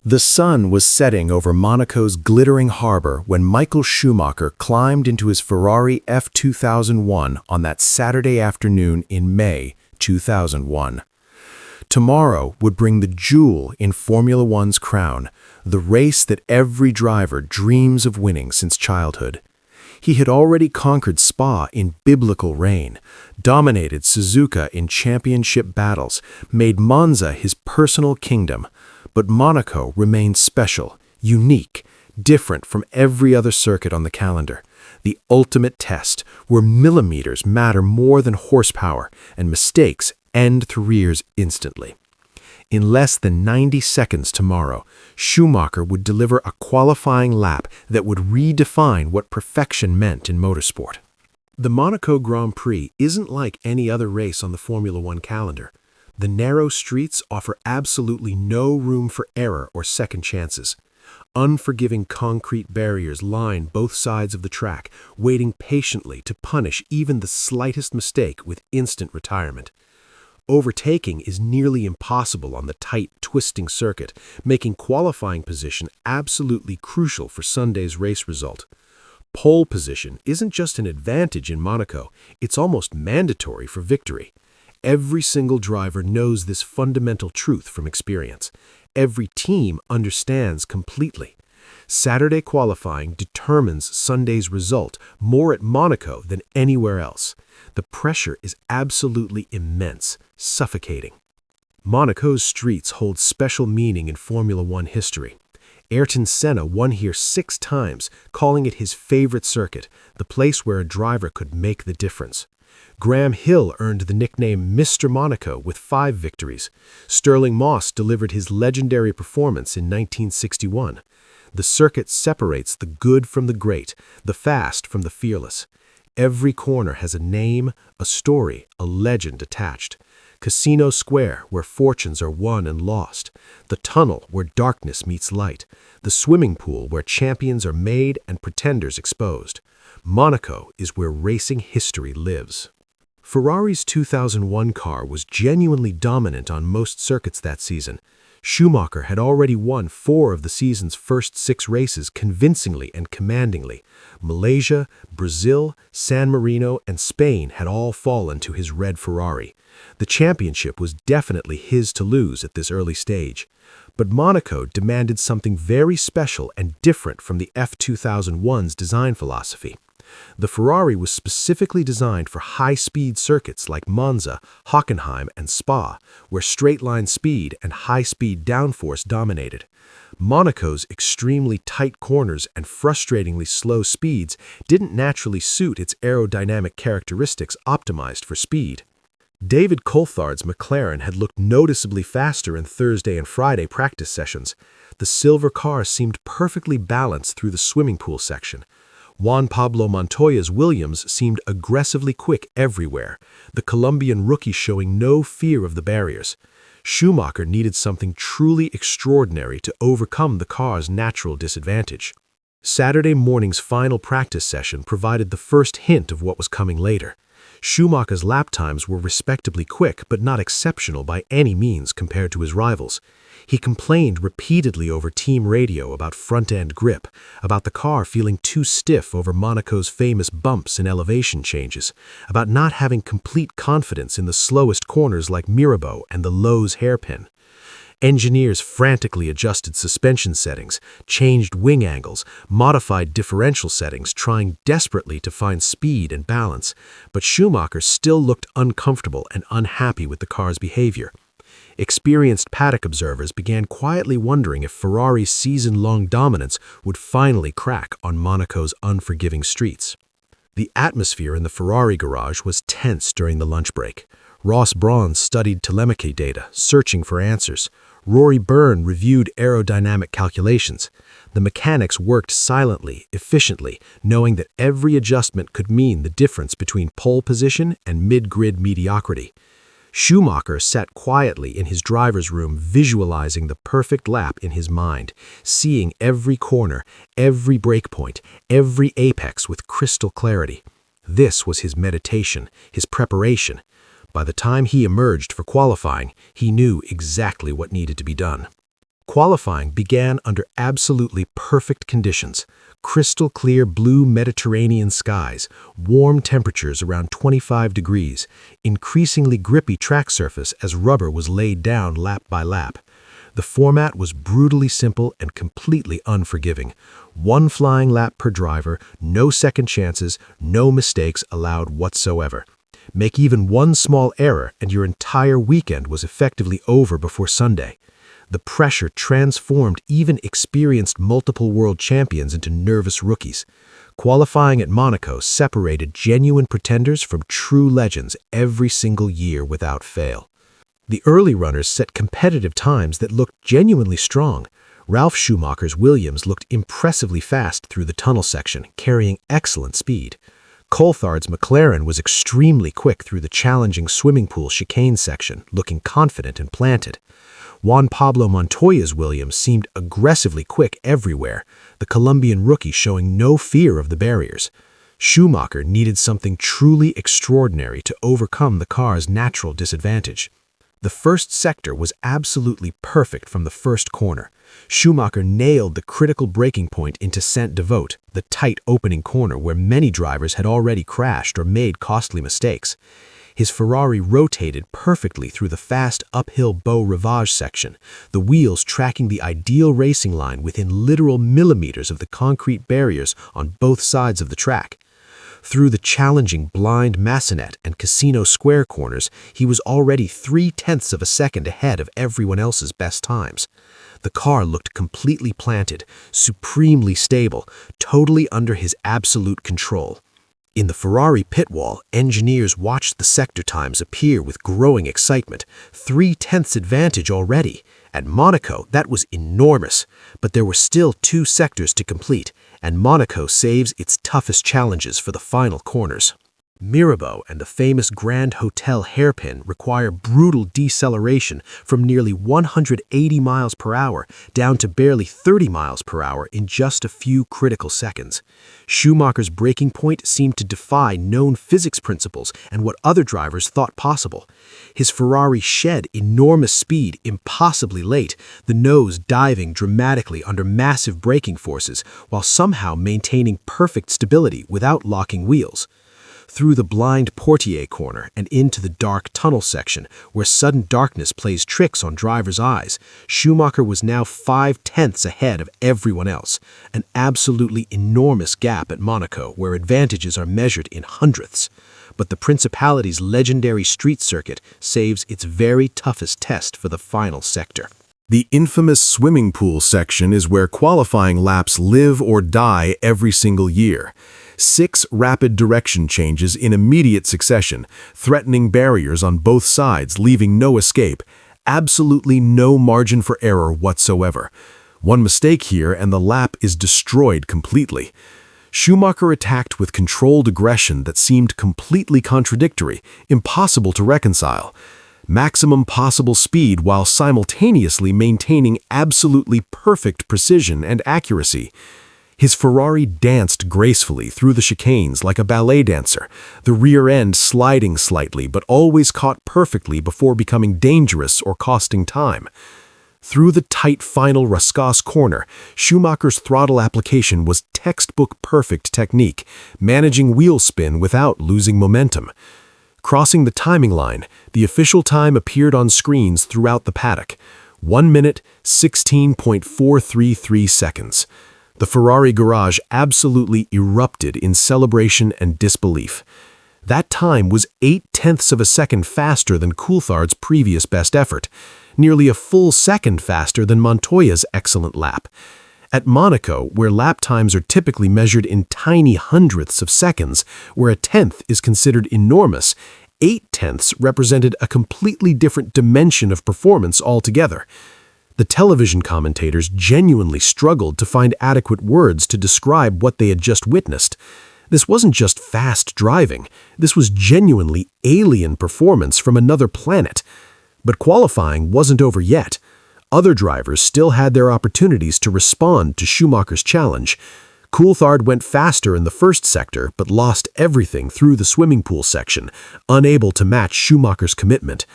The sun was setting over Monaco's glittering harbor when Michael Schumacher climbed into his Ferrari F2001 on that Saturday afternoon in May 2001. Tomorrow would bring the jewel in Formula One's crown, the race that every driver dreams of winning since childhood. He had already conquered Spa in biblical rain, dominated Suzuka in championship battles, made Monza his personal kingdom. But Monaco remained special, unique, different from every other circuit on the calendar. The ultimate test, where millimeters matter more than horsepower and mistakes end careers instantly. In less than 90 seconds tomorrow, Schumacher would deliver a qualifying lap that would redefine what perfection meant in motorsport. The Monaco Grand Prix isn't like any other race on the Formula One calendar. The narrow streets offer absolutely no room for error or second chances. Unforgiving concrete barriers line both sides of the track, waiting patiently to punish even the slightest mistake with instant retirement. Overtaking is nearly impossible on the tight, twisting circuit, making qualifying position absolutely crucial for Sunday's race result. Pole position isn't just an advantage in Monaco, it's almost mandatory for victory. Every single driver knows this fundamental truth from experience. Every team understands completely. Saturday qualifying determines Sunday's result more at Monaco than anywhere else. The pressure is absolutely immense, suffocating. Monaco's streets hold special meaning in Formula One history. Ayrton Senna won here 6 times, calling it his favorite circuit, the place where a driver could make the difference. Graham Hill earned the nickname Mr. Monaco with 5 victories. Sterling Moss delivered his legendary performance in 1961. The circuit separates the good from the great, the fast from the fearless. Every corner has a name, a story, a legend attached. Casino Square, where fortunes are won and lost. The tunnel, where darkness meets light. The swimming pool, where champions are made and pretenders exposed. Monaco is where racing history lives. Ferrari's 2001 car was genuinely dominant on most circuits that season. Schumacher had already won 4 of the season's first 6 races convincingly and commandingly. Malaysia, Brazil, San Marino, and Spain had all fallen to his red Ferrari. The championship was definitely his to lose at this early stage. But Monaco demanded something very special and different from the F2001's design philosophy. The Ferrari was specifically designed for high-speed circuits like Monza, Hockenheim, and Spa, where straight-line speed and high-speed downforce dominated. Monaco's extremely tight corners and frustratingly slow speeds didn't naturally suit its aerodynamic characteristics optimized for speed. David Coulthard's McLaren had looked noticeably faster in Thursday and Friday practice sessions. The silver car seemed perfectly balanced through the swimming pool section. Juan Pablo Montoya's Williams seemed aggressively quick everywhere, the Colombian rookie showing no fear of the barriers. Schumacher needed something truly extraordinary to overcome the car's natural disadvantage. Saturday morning's final practice session provided the first hint of what was coming later. Schumacher's lap times were respectably quick but not exceptional by any means compared to his rivals. He complained repeatedly over team radio about front-end grip, about the car feeling too stiff over Monaco's famous bumps and elevation changes, about not having complete confidence in the slowest corners like Mirabeau and the Lowe's hairpin. Engineers frantically adjusted suspension settings, changed wing angles, modified differential settings, trying desperately to find speed and balance, but Schumacher still looked uncomfortable and unhappy with the car's behavior. Experienced paddock observers began quietly wondering if Ferrari's season-long dominance would finally crack on Monaco's unforgiving streets. The atmosphere in the Ferrari garage was tense during the lunch break. Ross Brawn studied telemetry data, searching for answers. Rory Byrne reviewed aerodynamic calculations. The mechanics worked silently, efficiently, knowing that every adjustment could mean the difference between pole position and mid-grid mediocrity. Schumacher sat quietly in his driver's room, visualizing the perfect lap in his mind, seeing every corner, every brake point, every apex with crystal clarity. This was his meditation, his preparation. By the time he emerged for qualifying, he knew exactly what needed to be done. Qualifying began under absolutely perfect conditions. Crystal clear blue Mediterranean skies, warm temperatures around 25 degrees, increasingly grippy track surface as rubber was laid down lap by lap. The format was brutally simple and completely unforgiving. One flying lap per driver, no second chances, no mistakes allowed whatsoever. Make even one small error and your entire weekend was effectively over before Sunday. The pressure transformed even experienced multiple world champions into nervous rookies. Qualifying at Monaco separated genuine pretenders from true legends every single year without fail. The early runners set competitive times that looked genuinely strong. Ralf Schumacher's Williams looked impressively fast through the tunnel section, carrying excellent speed. Coulthard's McLaren was extremely quick through the challenging swimming pool chicane section, looking confident and planted. Juan Pablo Montoya's Williams seemed aggressively quick everywhere, the Colombian rookie showing no fear of the barriers. Schumacher needed something truly extraordinary to overcome the car's natural disadvantage. The first sector was absolutely perfect from the first corner. Schumacher nailed the critical breaking point into Saint-Devote, the tight opening corner where many drivers had already crashed or made costly mistakes. His Ferrari rotated perfectly through the fast uphill Beau Rivage section, the wheels tracking the ideal racing line within literal millimeters of the concrete barriers on both sides of the track. Through the challenging blind Massenet and Casino Square corners, he was already 0.3 of a second ahead of everyone else's best times. The car looked completely planted, supremely stable, totally under his absolute control. In the Ferrari pit wall, engineers watched the sector times appear with growing excitement. 0.3 advantage already. At Monaco, that was enormous, but there were still 2 sectors to complete, and Monaco saves its toughest challenges for the final corners. Mirabeau and the famous Grand Hotel hairpin require brutal deceleration from nearly 180 miles per hour down to barely 30 miles per hour in just a few critical seconds. Schumacher's braking point seemed to defy known physics principles and what other drivers thought possible. His Ferrari shed enormous speed impossibly late, the nose diving dramatically under massive braking forces while somehow maintaining perfect stability without locking wheels. Through the blind Portier corner and into the dark tunnel section, where sudden darkness plays tricks on drivers' eyes, Schumacher was now 0.5 ahead of everyone else, an absolutely enormous gap at Monaco where advantages are measured in hundredths. But the Principality's legendary street circuit saves its very toughest test for the final sector. The infamous swimming pool section is where qualifying laps live or die every single year. 6 rapid direction changes in immediate succession, threatening barriers on both sides, leaving no escape, absolutely no margin for error whatsoever. One mistake here and the lap is destroyed completely. Schumacher attacked with controlled aggression that seemed completely contradictory, impossible to reconcile. Maximum possible speed while simultaneously maintaining absolutely perfect precision and accuracy. His Ferrari danced gracefully through the chicanes like a ballet dancer, the rear end sliding slightly but always caught perfectly before becoming dangerous or costing time. Through the tight final Rascasse corner, Schumacher's throttle application was textbook perfect technique, managing wheel spin without losing momentum. Crossing the timing line, the official time appeared on screens throughout the paddock, 1 minute, 16.433 seconds. The Ferrari garage absolutely erupted in celebration and disbelief. That time was 0.8 of a second faster than Coulthard's previous best effort, nearly a full second faster than Montoya's excellent lap. At Monaco, where lap times are typically measured in tiny hundredths of seconds, where a tenth is considered enormous, 0.8 represented a completely different dimension of performance altogether. The television commentators genuinely struggled to find adequate words to describe what they had just witnessed. This wasn't just fast driving, this was genuinely alien performance from another planet. But qualifying wasn't over yet. Other drivers still had their opportunities to respond to Schumacher's challenge. Coulthard went faster in the first sector but lost everything through the swimming pool section, unable to match Schumacher's commitment.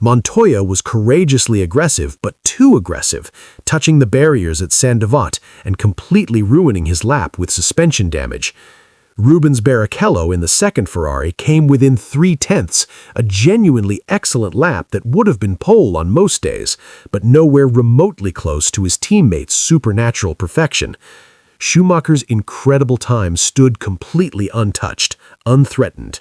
Montoya was courageously aggressive, but too aggressive, touching the barriers at Saint-Devote and completely ruining his lap with suspension damage. Rubens Barrichello in the second Ferrari came within 0.3, a genuinely excellent lap that would have been pole on most days, but nowhere remotely close to his teammates' supernatural perfection. Schumacher's incredible time stood completely untouched, unthreatened.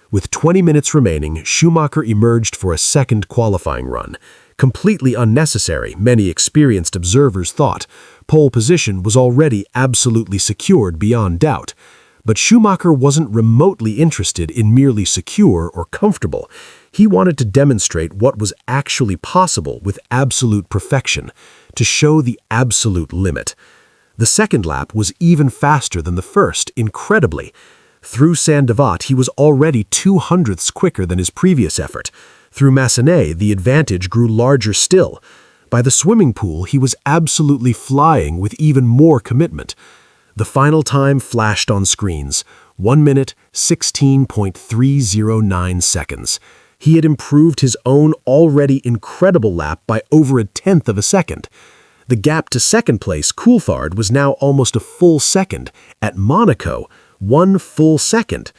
With 20 minutes remaining, Schumacher emerged for a second qualifying run. Completely unnecessary, many experienced observers thought. Pole position was already absolutely secured beyond doubt. But Schumacher wasn't remotely interested in merely secure or comfortable. He wanted to demonstrate what was actually possible with absolute perfection, to show the absolute limit. The second lap was even faster than the first, incredibly. Through Saint-Devote, he was already 0.02 quicker than his previous effort. Through Massenet, the advantage grew larger still. By the swimming pool, he was absolutely flying with even more commitment. The final time flashed on screens, 1 minute, 16.309 seconds. He had improved his own already incredible lap by over 1/10 of a second. The gap to second place, Coulthard, was now almost a full second. At Monaco, 1 full second.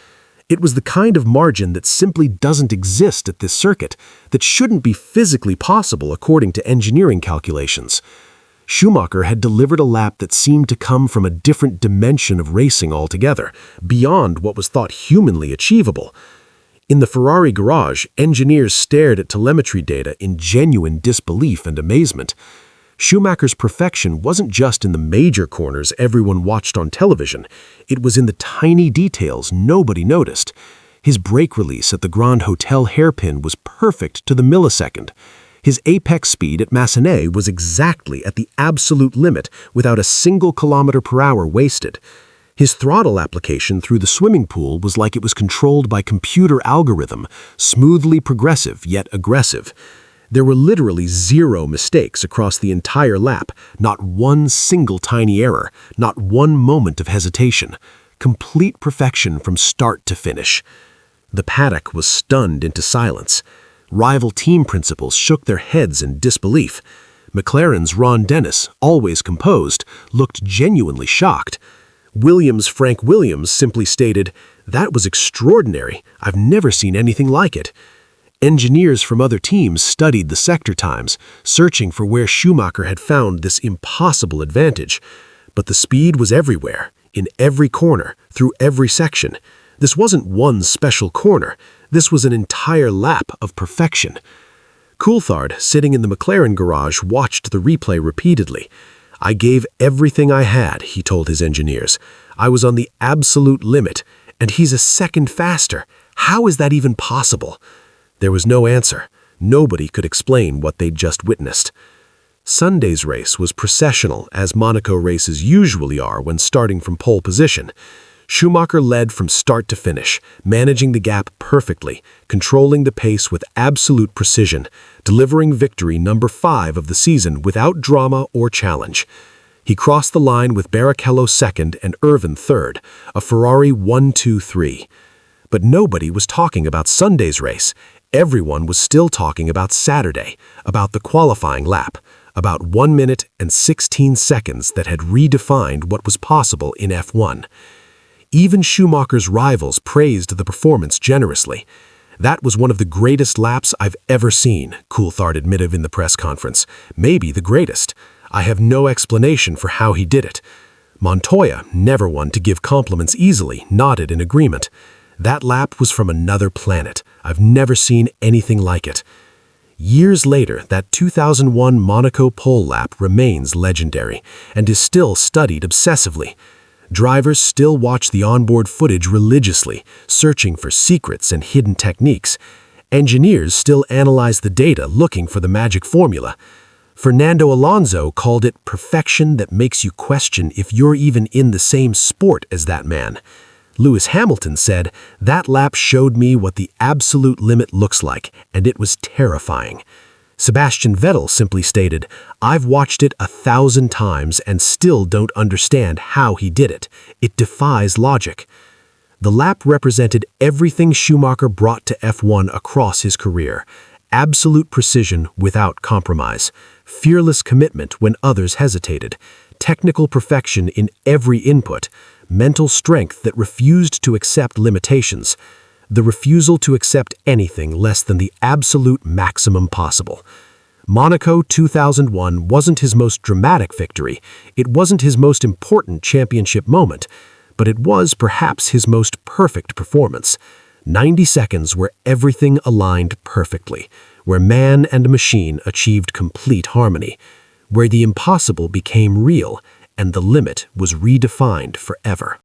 It was the kind of margin that simply doesn't exist at this circuit, that shouldn't be physically possible according to engineering calculations. Schumacher had delivered a lap that seemed to come from a different dimension of racing altogether, beyond what was thought humanly achievable. In the Ferrari garage, engineers stared at telemetry data in genuine disbelief and amazement. Schumacher's perfection wasn't just in the major corners everyone watched on television. It was in the tiny details nobody noticed. His brake release at the Grand Hotel hairpin was perfect to the millisecond. His apex speed at Massenet was exactly at the absolute limit without a single kilometer per hour wasted. His throttle application through the swimming pool was like it was controlled by computer algorithm, smoothly progressive yet aggressive. There were literally 0 mistakes across the entire lap, not one single tiny error, not one moment of hesitation. Complete perfection from start to finish. The paddock was stunned into silence. Rival team principals shook their heads in disbelief. McLaren's Ron Dennis, always composed, looked genuinely shocked. Williams' Frank Williams simply stated, "That was extraordinary. I've never seen anything like it." Engineers from other teams studied the sector times, searching for where Schumacher had found this impossible advantage. But the speed was everywhere, in every corner, through every section. This wasn't one special corner. This was an entire lap of perfection. Coulthard, sitting in the McLaren garage, watched the replay repeatedly. "I gave everything I had," he told his engineers. "I was on the absolute limit, and he's a second faster. How is that even possible?" There was no answer. Nobody could explain what they'd just witnessed. Sunday's race was processional, as Monaco races usually are when starting from pole position. Schumacher led from start to finish, managing the gap perfectly, controlling the pace with absolute precision, delivering victory number 5 of the season without drama or challenge. He crossed the line with Barrichello second and Irvine third, a Ferrari 1-2-3. But nobody was talking about Sunday's race. Everyone was still talking about Saturday, about the qualifying lap, about 1 minute and 16 seconds that had redefined what was possible in F1. Even Schumacher's rivals praised the performance generously. "That was one of the greatest laps I've ever seen," Coulthard admitted in the press conference. "Maybe the greatest. I have no explanation for how he did it." Montoya, never one to give compliments easily, nodded in agreement. "That lap was from another planet. I've never seen anything like it." Years later, that 2001 Monaco pole lap remains legendary and is still studied obsessively. Drivers still watch the onboard footage religiously, searching for secrets and hidden techniques. Engineers still analyze the data, looking for the magic formula. Fernando Alonso called it perfection that makes you question if you're even in the same sport as that man. Lewis Hamilton said, "That lap showed me what the absolute limit looks like, and it was terrifying." Sebastian Vettel simply stated, "I've watched it 1,000 times and still don't understand how he did it. It defies logic." The lap represented everything Schumacher brought to F1 across his career. Absolute precision without compromise. Fearless commitment when others hesitated. Technical perfection in every input. Mental strength that refused to accept limitations. The refusal to accept anything less than the absolute maximum possible. Monaco 2001 wasn't his most dramatic victory, it wasn't his most important championship moment, but it was perhaps his most perfect performance. 90 seconds where everything aligned perfectly, where man and machine achieved complete harmony, where the impossible became real and the limit was redefined forever.